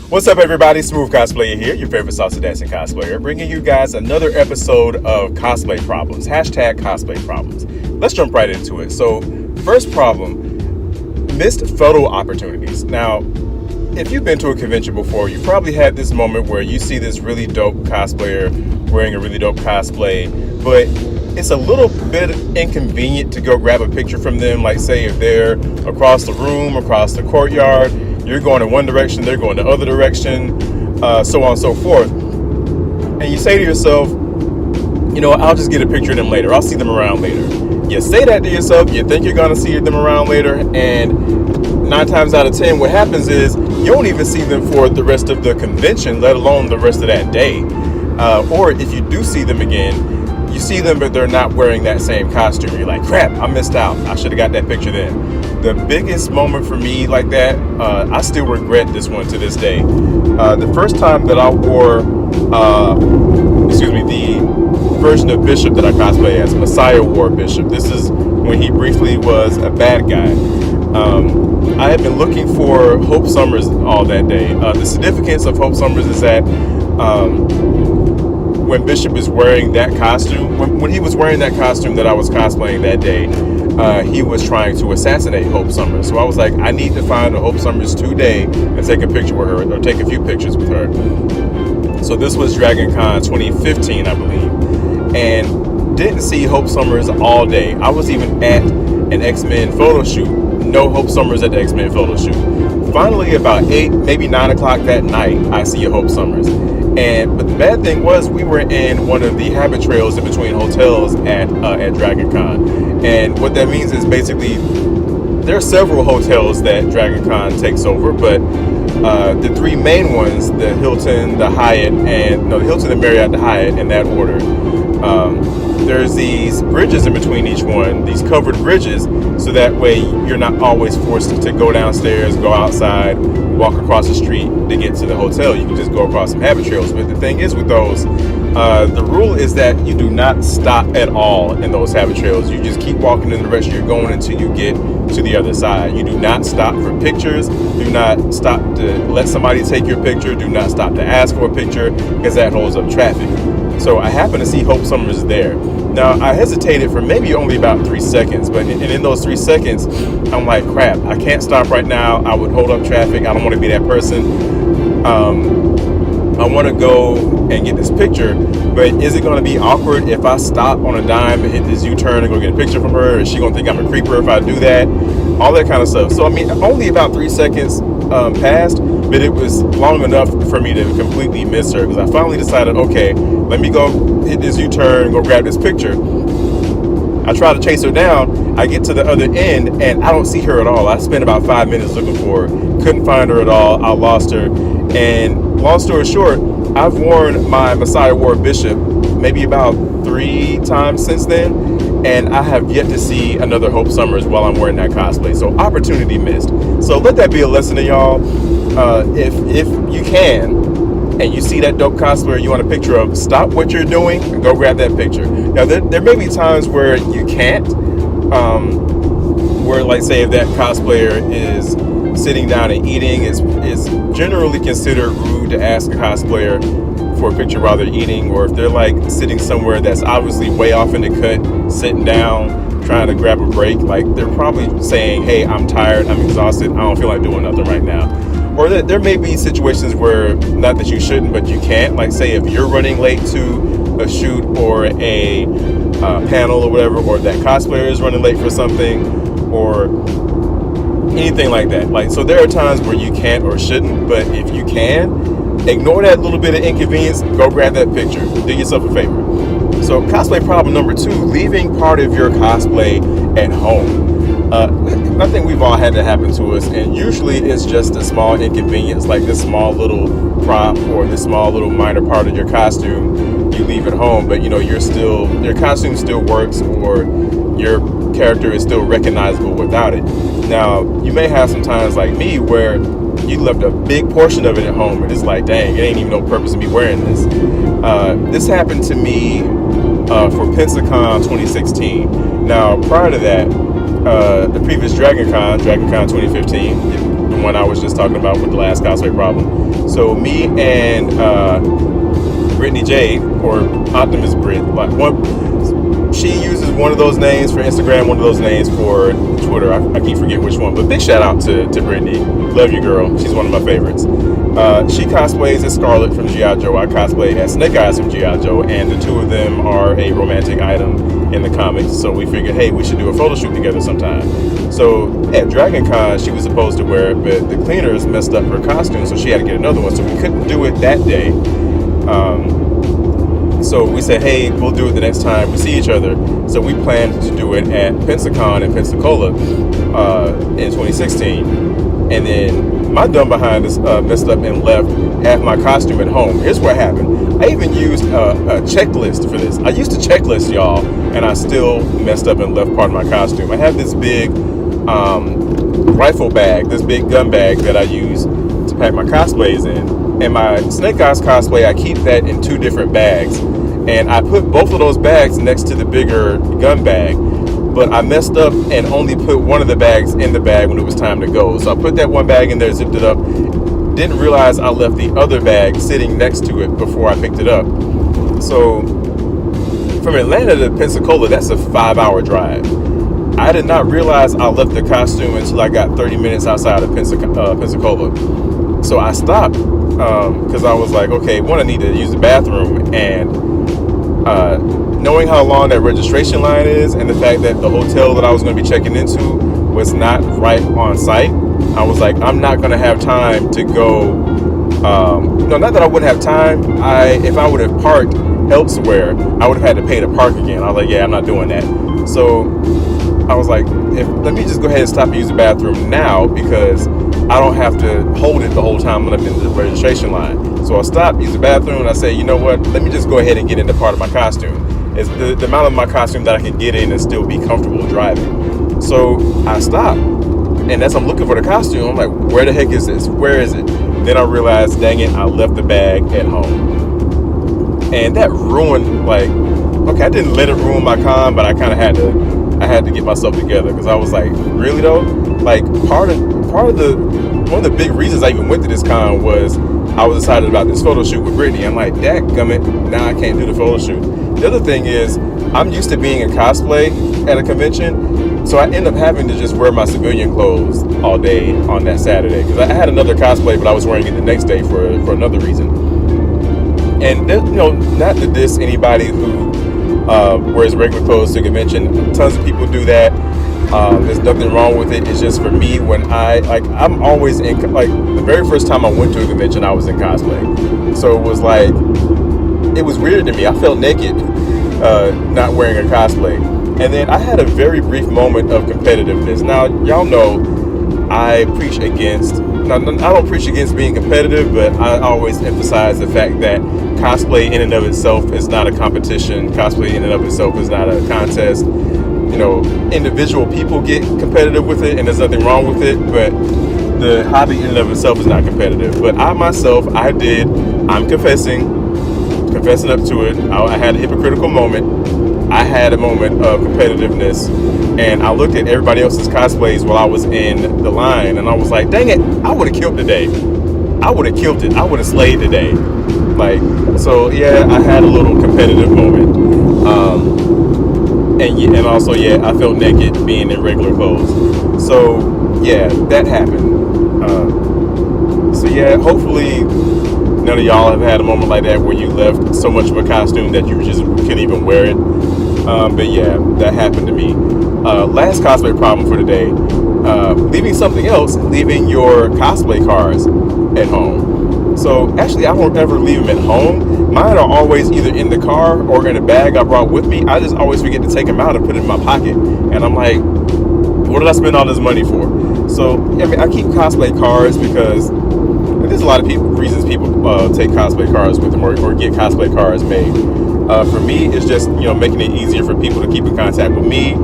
What's up, everybody? Smooth Cosplayer here, your favorite salsa dancing cosplayer, bringing you guys another episode of Cosplay Problems. Hashtag Cosplay Problems. Let's jump right into it. So, first problem, missed photo opportunities. Now, if you've been to a convention before, you've probably had this moment where you see this really dope cosplayer wearing a really dope cosplay, but it's a little bit inconvenient to go grab a picture from them. Like, say, if they're across the room, across the courtyard, you're going in one direction, they're going the other direction, so on and so forth. And you say to yourself, you know what, I'll just get a picture of them later. I'll see them around later. You say that to yourself, you think you're going to see them around later, and 9 times out of 10, what happens is you don't even see them for the rest of the convention, let alone the rest of that day. Or if you do see them again, you see them, but they're not wearing that same costume. You're like, crap, I missed out. I should have got that picture then. The biggest moment for me like that, I still regret this one to this day. The first time that I wore, the version of Bishop that I cosplay as, Messiah wore Bishop. This is when he briefly was a bad guy. I had been looking for Hope Summers all that day. The significance of Hope Summers is that when Bishop is wearing that costume, when he was wearing that costume that I was cosplaying that day, he was trying to assassinate Hope Summers. So I was like, I need to find a Hope Summers today and take a picture with her, or take a few pictures with her. So this was Dragon Con 2015, I believe, and didn't see Hope Summers all day. I was even at an X-Men photo shoot. No Hope Summers at the X-Men photo shoot. Finally, about 8, maybe 9 o'clock that night, I see a Hope Summers. But the bad thing was, we were in one of the habit trails in between hotels at Dragon Con. And what that means is basically there are several hotels that Dragon Con takes over, but the 3 main ones, the Hilton, the Hyatt, the Hilton, the Marriott, the Hyatt, in that order. There's these bridges in between each one, these covered bridges, so that way you're not always forced to go downstairs, go outside, walk across the street to get to the hotel. You can just go across some habit trails. But the thing is with those, the rule is that you do not stop at all in those habit trails. You just keep walking in the direction you're going until you get to the other side. You do not stop for pictures. Do not stop to let somebody take your picture. Do not stop to ask for a picture, because that holds up traffic. So I happened to see Hope Summers there. Now, I hesitated for maybe only about 3 seconds, but in those 3 seconds, I'm like, crap, I can't stop right now. I would hold up traffic. I don't want to be that person. I want to go and get this picture, but is it going to be awkward if I stop on a dime and hit this U-turn and go get a picture from her? Is she going to think I'm a creeper if I do that? All that kind of stuff. So, I mean, only about 3 seconds passed, but it was long enough for me to completely miss her, because I finally decided, okay, let me go hit this U-turn, go grab this picture. I try to chase her down. I get to the other end, and I don't see her at all. I spent about 5 minutes looking for her. Couldn't find her at all. I lost her. And long story short, I've worn my Messiah War Bishop maybe about 3 times since then, and I have yet to see another Hope Summers while I'm wearing that cosplay. So opportunity missed. So let that be a lesson to y'all. If you can, and you see that dope cosplayer you want a picture of, stop what you're doing and go grab that picture. Now, there may be times where you can't, where, like, say if that cosplayer is sitting down and eating, it's generally considered rude to ask a cosplayer for a picture while they're eating, or if they're like sitting somewhere that's obviously way off in the cut, sitting down, trying to grab a break, like they're probably saying, hey, I'm tired, I'm exhausted, I don't feel like doing nothing right now. Or there may be situations where, not that you shouldn't, but you can't. Like, say if you're running late to a shoot or a panel or whatever, or that cosplayer is running late for something, or anything like that. Like, so there are times where you can't or shouldn't, but if you can, ignore that little bit of inconvenience, go grab that picture. Do yourself a favor. So cosplay problem number 2, leaving part of your cosplay at home. I think we've all had that happen to us, and usually it's just a small inconvenience, like this small little prop or this small little minor part of your costume you leave at home, but you know, your costume still works, or your character is still recognizable without it. Now, you may have some times like me where you left a big portion of it at home, and it's like, dang, it ain't even no purpose in me wearing this. This happened to me for Pensacon 2016. Now, prior to that, the previous Dragon Con 2015, the one I was just talking about with the last cosplay problem. So me and Brittany J, or Optimus Brit, like she uses one of those names for Instagram, one of those names for Twitter. I keep forgetting which one, but big shout out to Brittany. Love you, girl. She's one of my favorites. She cosplays as Scarlet from G.I. Joe. I cosplay as Snake Eyes from G.I. Joe, and the two of them are a romantic item in the comics. So we figured, hey, we should do a photo shoot together sometime. So at Dragon Con, she was supposed to wear it, but the cleaners messed up her costume, so she had to get another one. So we couldn't do it that day. So we said, hey, we'll do it the next time we see each other. So we planned to do it at Pensacon in Pensacola in 2016. And then my dumb behind is messed up and left half my costume at home. Here's what happened. I even used a checklist for this. I used a checklist, y'all, and I still messed up and left part of my costume. I have this big rifle bag, this big gun bag that I use to pack my cosplays in. And my Snake Eyes cosplay, I keep that in 2 different bags. And I put both of those bags next to the bigger gun bag. But I messed up and only put one of the bags in the bag when it was time to go. So I put that one bag in there, zipped it up. Didn't realize I left the other bag sitting next to it before I picked it up. So from Atlanta to Pensacola, that's a 5-hour drive. I did not realize I left the costume until I got 30 minutes outside of Pensacola. So I stopped because I was like, okay, one, I need to use the bathroom, and knowing how long that registration line is and the fact that the hotel that I was going to be checking into was not right on site, I was like, I'm not going to have time to go. No, not that I wouldn't have time. If I would have parked elsewhere, I would have had to pay to park again. I was like, yeah, I'm not doing that. So I was like, let me just go ahead and stop and use the bathroom now, because I don't have to hold it the whole time when I'm in the registration line. So I stopped, used the bathroom, and I said, you know what, let me just go ahead and get into part of my costume. It's the amount of my costume that I can get in and still be comfortable driving. So I stopped, and as I'm looking for the costume, I'm like, where the heck is this? Where is it? Then I realized, dang it, I left the bag at home. And that ruined, like, okay, I didn't let it ruin my con, but I kind of had to get myself together, because I was like, really though? Like, one of the big reasons I even went to this con was I was excited about this photo shoot with Brittany. I'm like, dadgummit, now I can't do the photo shoot. The other thing is, I'm used to being in cosplay at a convention, so I end up having to just wear my civilian clothes all day on that Saturday, because I had another cosplay, but I was wearing it the next day for another reason. And not to diss anybody who wears regular clothes to convention. Tons of people do that. There's nothing wrong with it. It's just for me, when I'm always in, like, the very first time I went to a convention, I was in cosplay. So it was like, it was weird to me. I felt naked not wearing a cosplay. And then I had a very brief moment of competitiveness. Now, y'all know I preach against, now, I don't preach against being competitive, but I always emphasize the fact that cosplay in and of itself is not a competition. Cosplay in and of itself is not a contest. Individual people get competitive with it, and there's nothing wrong with it, but the hobby in and of itself is not competitive. But I'm confessing up to it. I had a hypocritical moment. I had a moment of competitiveness, and I looked at everybody else's cosplays while I was in the line, and I was like, dang it, I would have killed today. I would have killed it. I would have slayed today. So yeah, I had a little competitive moment. And also, yeah, I felt naked being in regular clothes. So yeah, that happened. So yeah, hopefully none of y'all have had a moment like that where you left so much of a costume that you just couldn't even wear it. But yeah, that happened to me. Last cosplay problem for today, leaving your cosplay cards at home. So actually, I don't ever leave them at home. Mine are always either in the car or in a bag I brought with me. I just always forget to take them out and put it in my pocket. And I'm like, what did I spend all this money for? So, I mean, I keep cosplay cards because there's a lot of reasons people take cosplay cards with them or get cosplay cards made. For me, it's just, making it easier for people to keep in contact with me.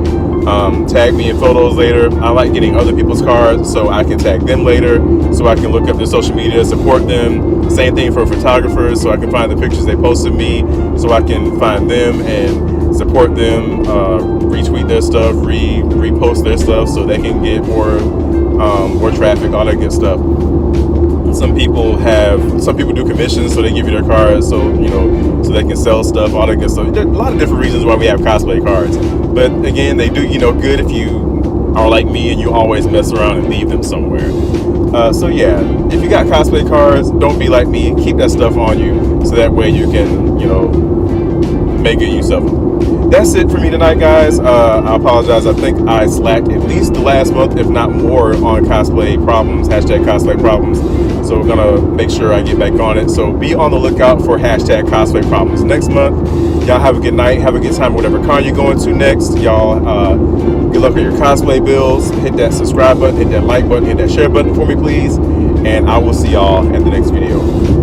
Tag me in photos later. I like getting other people's cards so I can tag them later, so I can look up their social media, support them. Same thing for photographers, so I can find the pictures they post of me, so I can find them and support them, retweet their stuff, repost their stuff, so they can get more or traffic, all that good stuff. Some people do commissions, so they give you their cards, so so they can sell stuff, all that good stuff. There are a lot of different reasons why we have cosplay cards, but again, they do good if you are like me and you always mess around and leave them somewhere. So yeah, if you got cosplay cards, don't be like me. Keep that stuff on you, so that way you can make good use of them. That's it for me tonight, guys. I apologize. I think I slacked at least the last month, if not more, on cosplay problems, hashtag cosplay problems. So we're gonna make sure I get back on it. So be on the lookout for hashtag cosplay problems next month. Y'all have a good night. Have a good time whatever con you're going to next. Y'all, good luck with your cosplay bills. Hit that subscribe button, hit that like button, hit that share button for me, please. And I will see y'all in the next video.